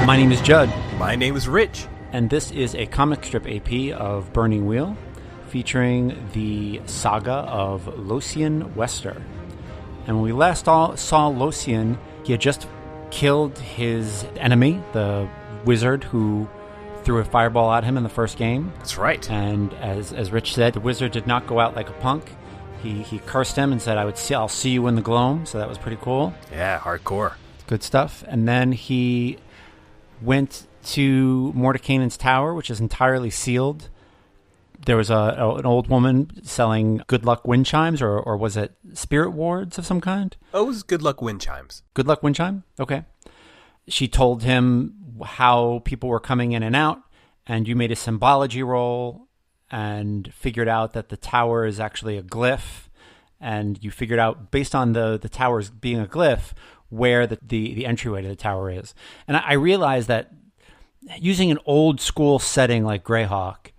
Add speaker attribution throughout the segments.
Speaker 1: My name is Judd.
Speaker 2: My name is Rich.
Speaker 1: And this is a comic strip AP of Burning Wheel, featuring the saga of Locien Wester. And when we last saw Locien, he had just killed his enemy, the wizard who threw a fireball at him in the first game.
Speaker 2: That's right.
Speaker 1: And as Rich said, the wizard did not go out like a punk. He cursed him and said, I'll see you in the gloam. So that was pretty cool.
Speaker 2: Yeah, hardcore.
Speaker 1: Good stuff. And then he went to Mordenkainen's tower, which is entirely sealed. There was an old woman selling good luck wind chimes, or was it spirit wards of some kind?
Speaker 2: Oh, it was good luck wind chimes.
Speaker 1: Good luck wind chime? Okay. She told him how people were coming in and out, and you made a symbology roll and figured out that the tower is actually a glyph, and you figured out, based on the towers being a glyph, where the entryway to the tower is. And I realized that using an old school setting like Greyhawk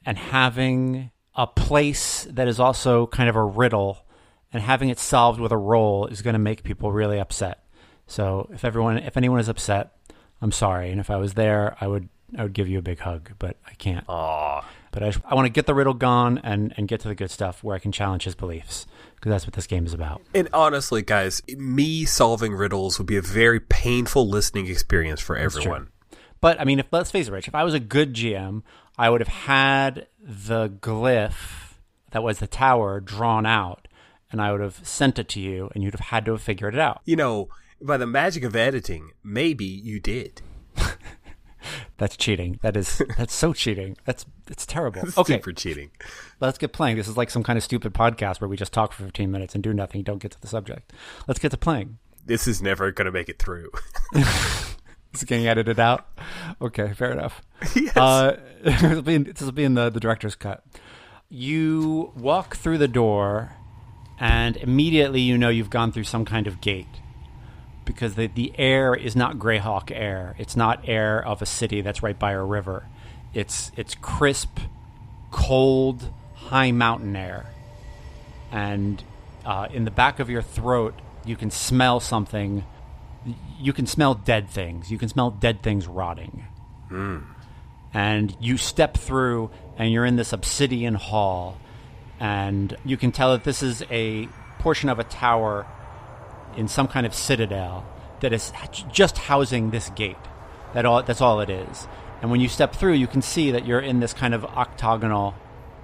Speaker 1: and having a place that is also kind of a riddle and having it solved with a roll is going to make people really upset. So if anyone is upset, I'm sorry. And if I was there, I would give you a big hug, but I can't.
Speaker 2: Aww.
Speaker 1: But I want to get the riddle gone and get to the good stuff where I can challenge his beliefs, because that's what this game is about.
Speaker 2: And honestly, guys, me solving riddles would be a very painful listening experience for everyone.
Speaker 1: But, I mean, let's face it, Rich, if I was a good GM, I would have had the glyph that was the tower drawn out, and I would have sent it to you, and you'd have had to have figured it out.
Speaker 2: You know, by the magic of editing, maybe you did.
Speaker 1: That's cheating. That's so cheating. It's terrible. Okay.
Speaker 2: Super cheating. Let's
Speaker 1: get playing. This is like some kind of stupid podcast where we just talk for 15 minutes and do nothing, don't get to the subject. Let's get to playing.
Speaker 2: This is never going to make it through.
Speaker 1: It's getting edited out? Okay, fair enough.
Speaker 2: Yes.
Speaker 1: This will be in the director's cut. You walk through the door, and immediately you know you've gone through some kind of gate, because the air is not Greyhawk air. It's not air of a city that's right by a river. It's crisp, cold, high mountain air. And in the back of your throat, you can smell something. You can smell dead things. You can smell dead things rotting. And you step through, and you're in this obsidian hall, and you can tell that this is a portion of a tower in some kind of citadel that is just housing this gate. That's all it is. And when you step through, you can see that you're in this kind of octagonal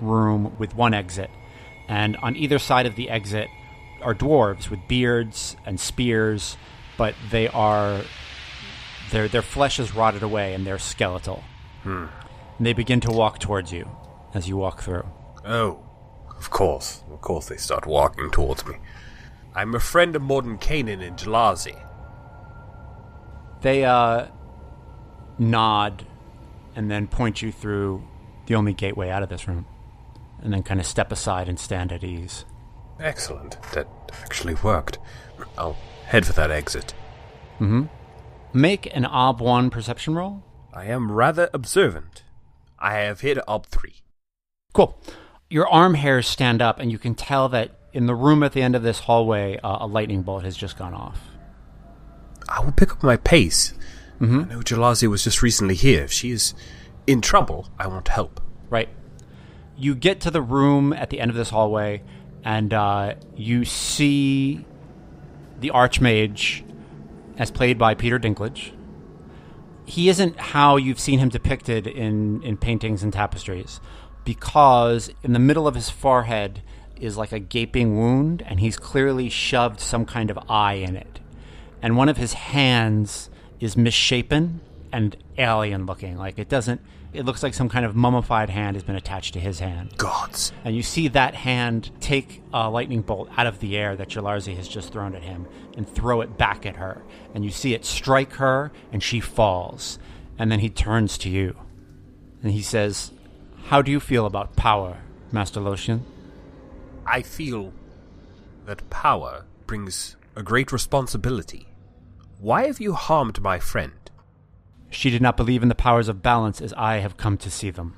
Speaker 1: room with one exit. And on either side of the exit are dwarves with beards and spears, but their flesh is rotted away and they're skeletal. And they begin to walk towards you as you walk through.
Speaker 2: Oh, of course they start walking towards me. I'm a friend of Mordenkainen and Jallarzi.
Speaker 1: They nod and then point you through the only gateway out of this room, and then kind of step aside and stand at ease.
Speaker 2: Excellent. That actually worked. I'll head for that exit.
Speaker 1: Make an OB1 perception roll.
Speaker 2: I am rather observant. I have hit OB3.
Speaker 1: Cool. Your arm hairs stand up, and you can tell that in the room at the end of this hallway, a lightning bolt has just gone off.
Speaker 2: I will pick up my pace. I know Jallarzi was just recently here. If she is in trouble, I want help.
Speaker 1: Right. You get to the room at the end of this hallway, and you see the archmage, as played by Peter Dinklage. He isn't how you've seen him depicted in paintings and tapestries, because in the middle of his forehead is like a gaping wound, and he's clearly shoved some kind of eye in it. And one of his hands is misshapen and alien looking. It looks like some kind of mummified hand has been attached to his hand.
Speaker 2: Gods.
Speaker 1: And you see that hand take a lightning bolt out of the air that Jallarzi has just thrown at him and throw it back at her. And you see it strike her, and she falls. And then he turns to you, and he says, "How do you feel about power, Master Locien?"
Speaker 2: I feel that power brings a great responsibility. Why have you harmed my friend?
Speaker 1: She did not believe in the powers of balance as I have come to see them.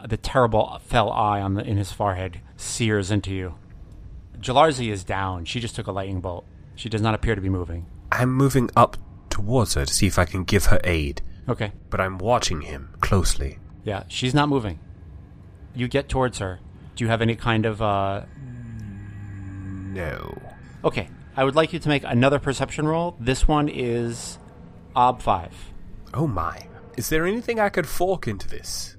Speaker 1: The terrible fell eye in his forehead sears into you. Jallarzi is down. She just took a lightning bolt. She does not appear to be moving.
Speaker 2: I'm moving up towards her to see if I can give her aid.
Speaker 1: Okay.
Speaker 2: But I'm watching him closely.
Speaker 1: Yeah, she's not moving. You get towards her. Do you have any kind of,
Speaker 2: No.
Speaker 1: Okay. I would like you to make another perception roll. This one is Ob 5.
Speaker 2: Oh my. Is there anything I could fork into this?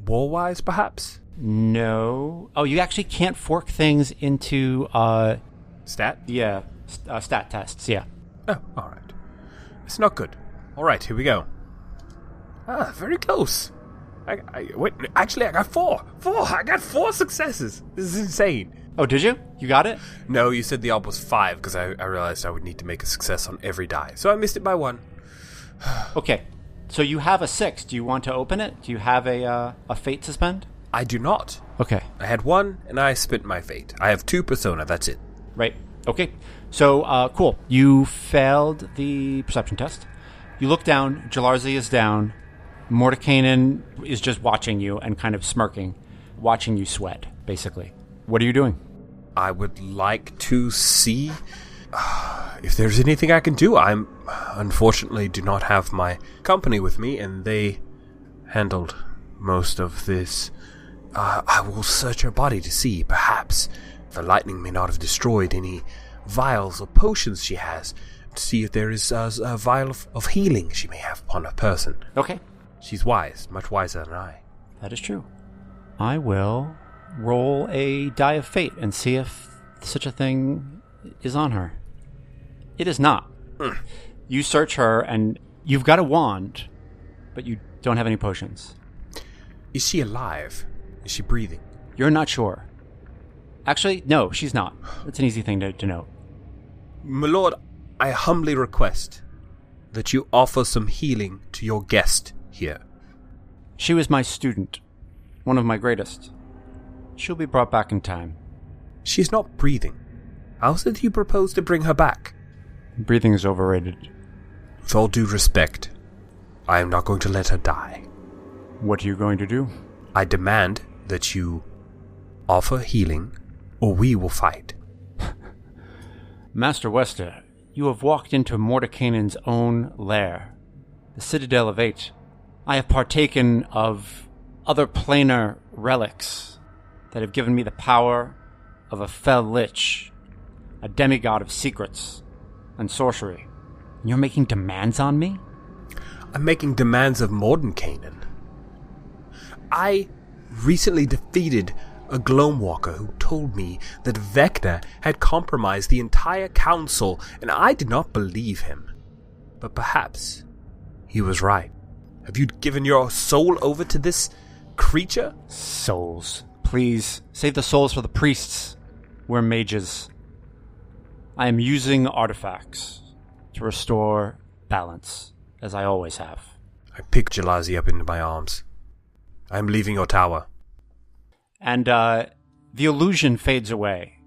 Speaker 2: War-wise, perhaps?
Speaker 1: No. Oh, you actually can't fork things into,
Speaker 2: Stat?
Speaker 1: yeah, stat tests, yeah.
Speaker 2: Oh, alright. It's not good. Alright, here we go. Ah, very close. Wait, actually, I got 4. I got 4 successes. This is insane.
Speaker 1: Oh, did you? You got it?
Speaker 2: No, you said the op was 5 because I realized I would need to make a success on every die. So I missed it by 1.
Speaker 1: Okay. So you have a 6. Do you want to open it? Do you have a fate suspend?
Speaker 2: I do not.
Speaker 1: Okay.
Speaker 2: I had 1 and I spent my fate. I have 2 persona, that's it.
Speaker 1: Right. Okay. So, cool. You failed the perception test. You look down. Jallarzi is down. Mordenkainen is just watching you and kind of smirking, watching you sweat, basically. What are you doing?
Speaker 2: I would like to see if there's anything I can do. I unfortunately do not have my company with me, and they handled most of this. I will search her body to see, perhaps, the lightning may not have destroyed any vials or potions she has, to see if there is a vial of healing she may have upon her person.
Speaker 1: Okay.
Speaker 2: She's wise, much wiser than I.
Speaker 1: That is true. I will roll a die of fate and see if such a thing is on her. It is not. You search her, and you've got a wand, but you don't have any potions.
Speaker 2: Is she alive? Is she breathing?
Speaker 1: You're not sure. Actually, no, she's not. It's an easy thing to note.
Speaker 2: My lord, I humbly request that you offer some healing to your guest here.
Speaker 1: She was my student, one of my greatest. She'll be brought back in time.
Speaker 2: She's not breathing. How is it you propose to bring her back?
Speaker 1: Breathing is overrated.
Speaker 2: With all due respect, I am not going to let her die.
Speaker 1: What are you going to do?
Speaker 2: I demand that you offer healing, or we will fight.
Speaker 1: Master Wester, you have walked into Mordenkainen's own lair, the Citadel of 8. I have partaken of other planar relics that have given me the power of a fell lich, a demigod of secrets and sorcery. And you're making demands on me?
Speaker 2: I'm making demands of Mordenkainen. I recently defeated a Gloamwalker who told me that Vecna had compromised the entire council, and I did not believe him. But perhaps he was right. Have you given your soul over to this creature?
Speaker 1: Souls. Please, save the souls for the priests. We're mages. I am using artifacts to restore balance, as I always have.
Speaker 2: I pick Jallarzi up into my arms. I am leaving your tower.
Speaker 1: And the illusion fades away.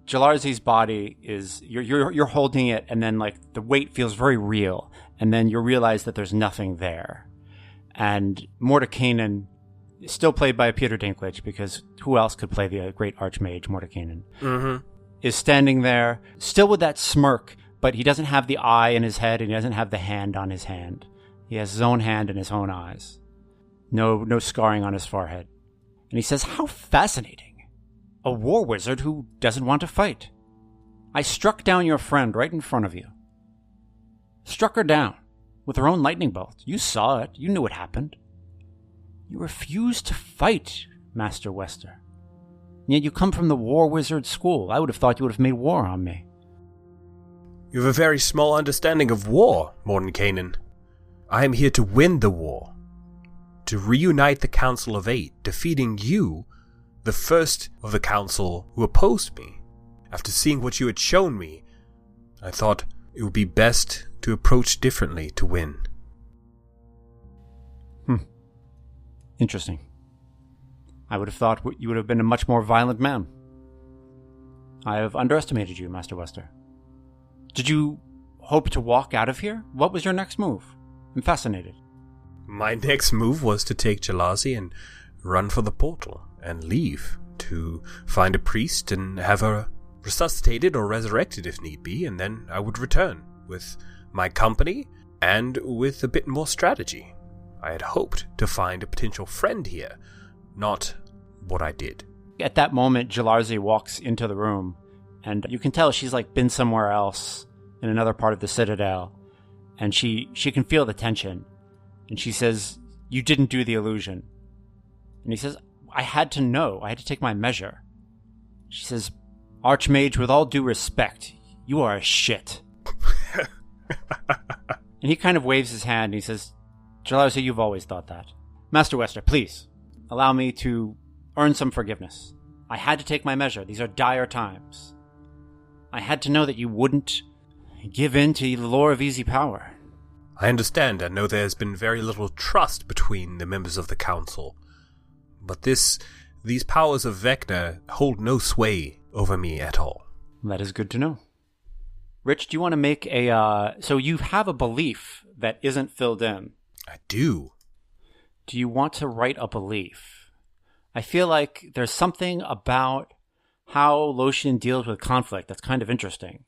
Speaker 1: Jallarzi's body is you're holding it, and then like the weight feels very real, and then you realize that there's nothing there. And Mordenkainen, still played by Peter Dinklage, because who else could play the great archmage Mordenkainen, is standing there, still with that smirk, but he doesn't have the eye in his head, and he doesn't have the hand on his hand. He has his own hand and his own eyes. No scarring on his forehead. And he says, "How fascinating. A war wizard who doesn't want to fight. I struck down your friend right in front of you. Struck her down with her own lightning bolt. You saw it. You knew what happened. You refused to fight, Master Wester. And yet you come from the war wizard school. I would have thought you would have made war on me."
Speaker 2: You have a very small understanding of war, Mordenkainen. I am here to win the war. To reunite the Council of 8, defeating you, the first of the Council who opposed me. After seeing what you had shown me, I thought it would be best to approach differently to win.
Speaker 1: Interesting. I would have thought you would have been a much more violent man. I have underestimated you, Master Wester. Did you hope to walk out of here? What was your next move? I'm fascinated.
Speaker 2: My next move was to take Jallarzi and run for the portal and leave to find a priest and have her resuscitated or resurrected if need be, and then I would return with my company and with a bit more strategy. I had hoped to find a potential friend here, not what I did.
Speaker 1: At that moment, Jallarzi walks into the room, and you can tell she's like been somewhere else in another part of the Citadel, and she can feel the tension. And she says, "You didn't do the illusion." And he says, "I had to know. I had to take my measure." She says, "Archmage, with all due respect, you are a shit." And he kind of waves his hand and he says, "Jallarzi, you've always thought that. Master Wester, please, allow me to earn some forgiveness. I had to take my measure. These are dire times. I had to know that you wouldn't give in to the lure of easy power."
Speaker 2: I understand. I know there's been very little trust between the members of the council. But these powers of Vecna hold no sway over me at all.
Speaker 1: That is good to know. Rich, do you want to make so you have a belief that isn't filled in.
Speaker 2: I do.
Speaker 1: Do you want to write a belief? I feel like there's something about how Locien deals with conflict that's kind of interesting,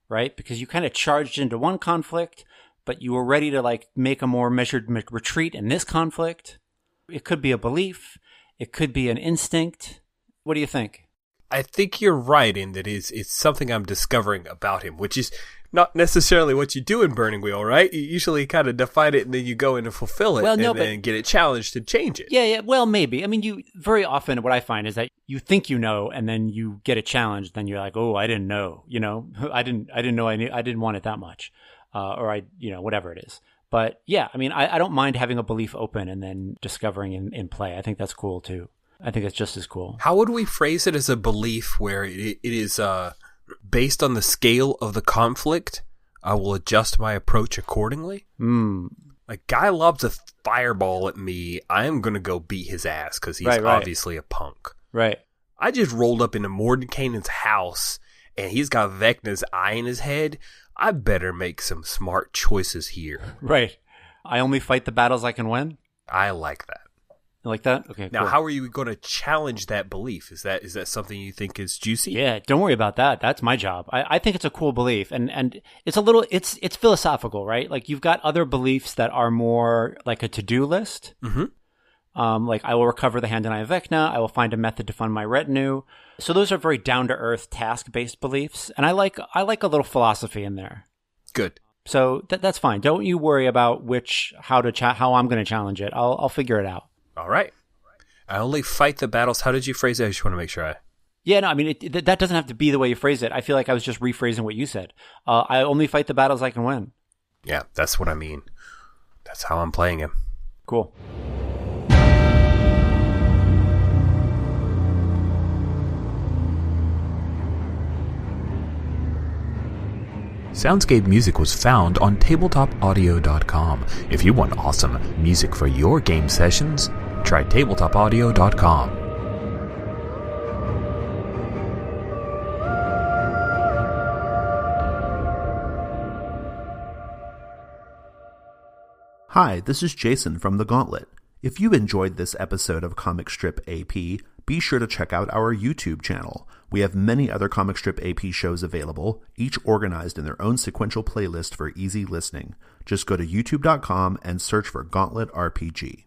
Speaker 1: right? Because you kind of charged into one conflict, but you were ready to like make a more measured retreat in this conflict. It could be a belief. It could be an instinct. What do you think?
Speaker 2: I think you're right in that it's something I'm discovering about him, which is not necessarily what you do in Burning Wheel, right? You usually kind of define it and then you go in and fulfill it and get it challenged to change it.
Speaker 1: Yeah, well, maybe. I mean, you very often what I find is that you think you know and then you get it challenged, then you're like, "Oh, I didn't know, I didn't know I didn't want it that much." Or whatever it is. But yeah, I mean, I don't mind having a belief open and then discovering in play. I think that's cool too. I think it's just as cool.
Speaker 2: How would we phrase it as a belief where it is based on the scale of the conflict? I will adjust my approach accordingly. Like, guy lobs a fireball at me, I'm going to go beat his ass because he's obviously a punk.
Speaker 1: Right.
Speaker 2: I just rolled up into Mordenkainen's house and he's got Vecna's eye in his head. I better make some smart choices here.
Speaker 1: Right. I only fight the battles I can win?
Speaker 2: I like that.
Speaker 1: You like that? Okay,
Speaker 2: now,
Speaker 1: cool.
Speaker 2: How are you going to challenge that belief? Is that something you think is juicy?
Speaker 1: Yeah, don't worry about that. That's my job. I think it's a cool belief, and it's a little it's philosophical, right? Like you've got other beliefs that are more like a to-do list. Mm-hmm. Like I will recover the hand and eye of Vecna. I will find a method to fund my retinue. So those are very down-to-earth, task-based beliefs, and I like a little philosophy in there.
Speaker 2: Good.
Speaker 1: So that's fine. Don't you worry about how I'm going to challenge it. I'll figure it out.
Speaker 2: All right. I only fight the battles. How did you phrase it? I just want to make sure
Speaker 1: Yeah, no, I mean, that doesn't have to be the way you phrase it. I feel like I was just rephrasing what you said. I only fight the battles I can win.
Speaker 2: Yeah, that's what I mean. That's how I'm playing him.
Speaker 1: Cool.
Speaker 3: Soundscape music was found on tabletopaudio.com. If you want awesome music for your game sessions, try tabletopaudio.com.
Speaker 4: Hi, this is Jason from The Gauntlet. If you enjoyed this episode of Comic Strip AP, be sure to check out our YouTube channel. We have many other Comic Strip AP shows available, each organized in their own sequential playlist for easy listening. Just go to youtube.com and search for Gauntlet RPG.